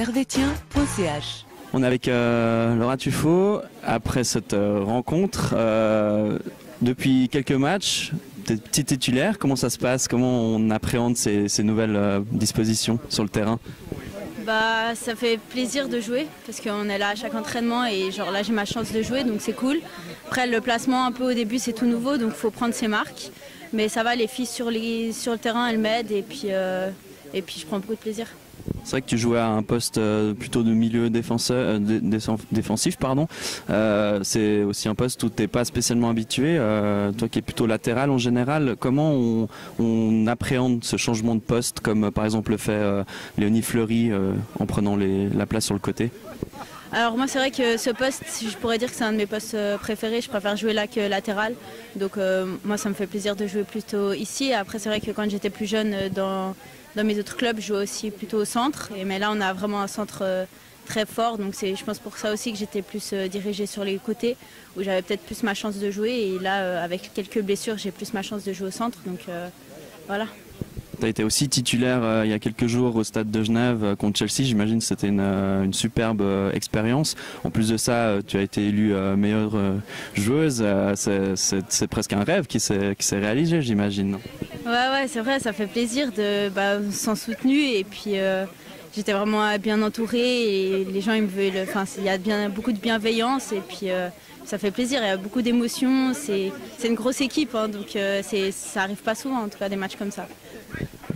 servetien.ch. On est avec Laura Tuffaut. Après cette rencontre, depuis quelques matchs, petit titulaire, comment ça se passe? Comment on appréhende ces nouvelles dispositions sur le terrain? Ça fait plaisir de jouer parce qu'on est là à chaque entraînement et genre là j'ai ma chance de jouer, donc c'est cool. Après le placement un peu au début c'est tout nouveau, donc il faut prendre ses marques. Mais ça va, les filles sur le terrain elles m'aident et puis je prends beaucoup de plaisir. C'est vrai que tu jouais à un poste plutôt de milieu défensif. C'est aussi un poste où tu n'es pas spécialement habitué. Toi qui es plutôt latéral en général, comment on appréhende ce changement de poste, comme par exemple le fait Léonie Fleury en prenant la place sur le côté? Alors moi c'est vrai que ce poste, je pourrais dire que c'est un de mes postes préférés, je préfère jouer là que latéral. Donc moi ça me fait plaisir de jouer plutôt ici. Après c'est vrai que quand j'étais plus jeune dans mes autres clubs, je jouais aussi plutôt au centre. Mais là on a vraiment un centre très fort, donc c'est je pense pour ça aussi que j'étais plus dirigée sur les côtés, où j'avais peut-être plus ma chance de jouer. Et là avec quelques blessures j'ai plus ma chance de jouer au centre, donc voilà. Tu as été aussi titulaire il y a quelques jours au stade de Genève contre Chelsea. J'imagine que c'était une superbe expérience. En plus de ça, tu as été élue meilleure joueuse. C'est presque un rêve qui s'est réalisé, j'imagine. Ouais, c'est vrai, ça fait plaisir de s'en soutenir. Et puis j'étais vraiment bien entourée et les gens ils me veulent. Enfin, il y a beaucoup de bienveillance et puis ça fait plaisir. Il y a beaucoup d'émotions. C'est une grosse équipe, hein, donc ça arrive pas souvent en tout cas des matchs comme ça.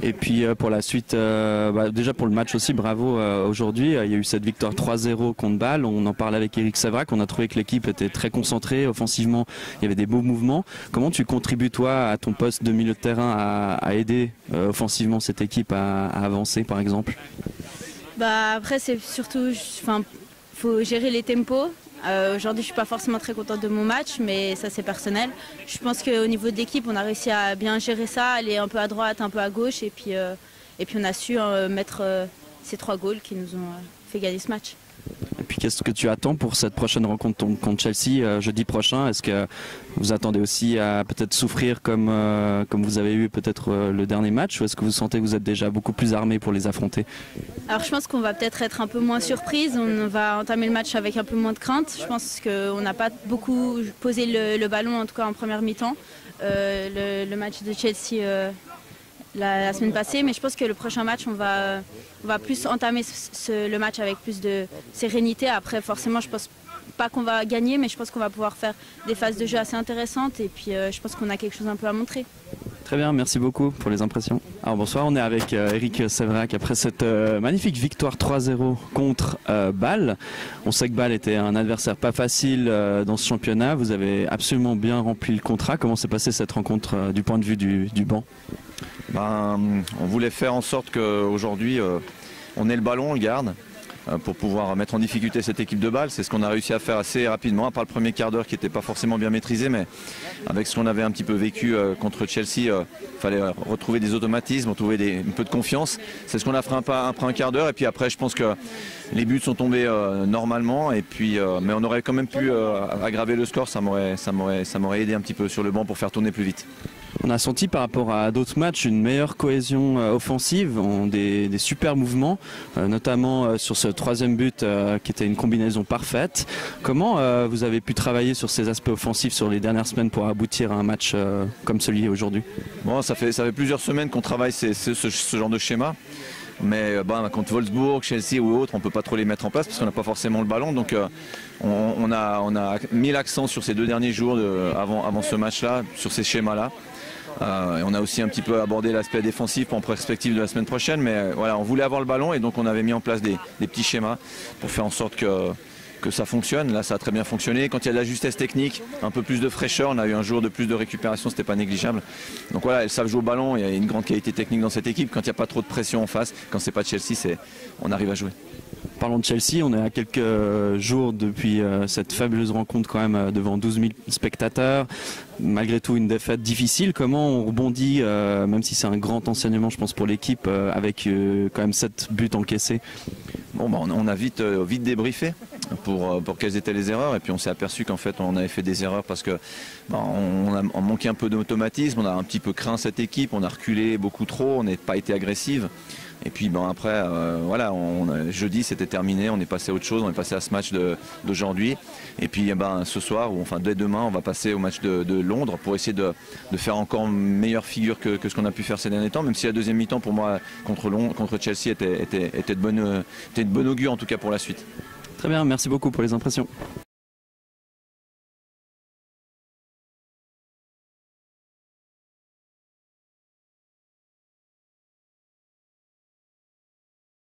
Et puis pour la suite, déjà pour le match aussi, bravo aujourd'hui. Il y a eu cette victoire 3-0 contre Bâle. On en parlait avec Eric Séverac. On a trouvé que l'équipe était très concentrée. Offensivement, il y avait des beaux mouvements. Comment tu contribues toi à ton poste de milieu de terrain à aider offensivement cette équipe à avancer par exemple? Après c'est surtout, faut gérer les tempos. Aujourd'hui je suis pas forcément très contente de mon match, mais ça c'est personnel. Je pense qu'au niveau de l'équipe on a réussi à bien gérer ça, aller un peu à droite, un peu à gauche et puis on a su mettre ces 3 goals qui nous ont fait gagner ce match. Et puis qu'est-ce que tu attends pour cette prochaine rencontre contre Chelsea jeudi prochain? Est-ce que vous attendez aussi à peut-être souffrir comme vous avez eu peut-être le dernier match, ou est-ce que vous sentez que vous êtes déjà beaucoup plus armés pour les affronter? Alors je pense qu'on va peut-être être un peu moins surprise, on va entamer le match avec un peu moins de crainte. Je pense qu'on n'a pas beaucoup posé le ballon, en tout cas en première mi-temps. Le match de Chelsea la semaine passée, mais je pense que le prochain match on va plus entamer le match avec plus de sérénité. Après forcément je pense pas qu'on va gagner, mais je pense qu'on va pouvoir faire des phases de jeu assez intéressantes et puis je pense qu'on a quelque chose un peu à montrer. Très bien, merci beaucoup pour les impressions. Alors bonsoir, on est avec Eric Séverac après cette magnifique victoire 3-0 contre Bâle. On sait que Bâle était un adversaire pas facile dans ce championnat. Vous avez absolument bien rempli le contrat. Comment s'est passée cette rencontre du point de vue du banc? On voulait faire en sorte qu'aujourd'hui on ait le ballon, on le garde, pour pouvoir mettre en difficulté cette équipe de Bâle. C'est ce qu'on a réussi à faire assez rapidement, à part le premier quart d'heure qui n'était pas forcément bien maîtrisé, mais avec ce qu'on avait un petit peu vécu contre Chelsea, il fallait retrouver des automatismes, retrouver un peu de confiance. C'est ce qu'on a fait après un quart d'heure, et puis après je pense que les buts sont tombés normalement, et puis, mais on aurait quand même pu aggraver le score. Ça m'aurait aidé un petit peu sur le banc pour faire tourner plus vite. On a senti par rapport à d'autres matchs une meilleure cohésion offensive, des super mouvements, notamment sur ce 3e but qui était une combinaison parfaite. Comment vous avez pu travailler sur ces aspects offensifs sur les dernières semaines pour aboutir à un match comme celui aujourd'hui? Ça fait plusieurs semaines qu'on travaille ce genre de schéma. Mais contre Wolfsburg, Chelsea ou autres, on ne peut pas trop les mettre en place parce qu'on n'a pas forcément le ballon. Donc on a mis l'accent sur ces 2 derniers jours avant ce match-là, sur ces schémas-là. On a aussi un petit peu abordé l'aspect défensif en perspective de la semaine prochaine, mais voilà, on voulait avoir le ballon et donc on avait mis en place des petits schémas pour faire en sorte que ça fonctionne. Là ça a très bien fonctionné. Quand il y a de la justesse technique, un peu plus de fraîcheur, on a eu un jour de plus de récupération, c'était pas négligeable. Donc voilà, elles savent jouer au ballon, il y a une grande qualité technique dans cette équipe. Quand il n'y a pas trop de pression en face, quand c'est pas Chelsea, on arrive à jouer. Parlons de Chelsea, on est à quelques jours depuis cette fabuleuse rencontre quand même devant 12 000 spectateurs. Malgré tout une défaite difficile, comment on rebondit, même si c'est un grand enseignement je pense pour l'équipe, avec quand même 7 buts encaissés? On a vite débriefé pour quelles étaient les erreurs, et puis on s'est aperçu qu'en fait on avait fait des erreurs parce que on manquait un peu d'automatisme, on a un petit peu craint cette équipe, on a reculé beaucoup trop, on n'a pas été agressive. Et puis après, voilà, jeudi c'était terminé, on est passé à autre chose, on est passé à ce match d'aujourd'hui. Et puis ce soir, ou enfin dès demain, on va passer au match de Londres pour essayer de faire encore meilleure figure que ce qu'on a pu faire ces derniers temps, même si la deuxième mi-temps pour moi contre Chelsea était de bonne augure en tout cas pour la suite. Très bien, merci beaucoup pour les impressions.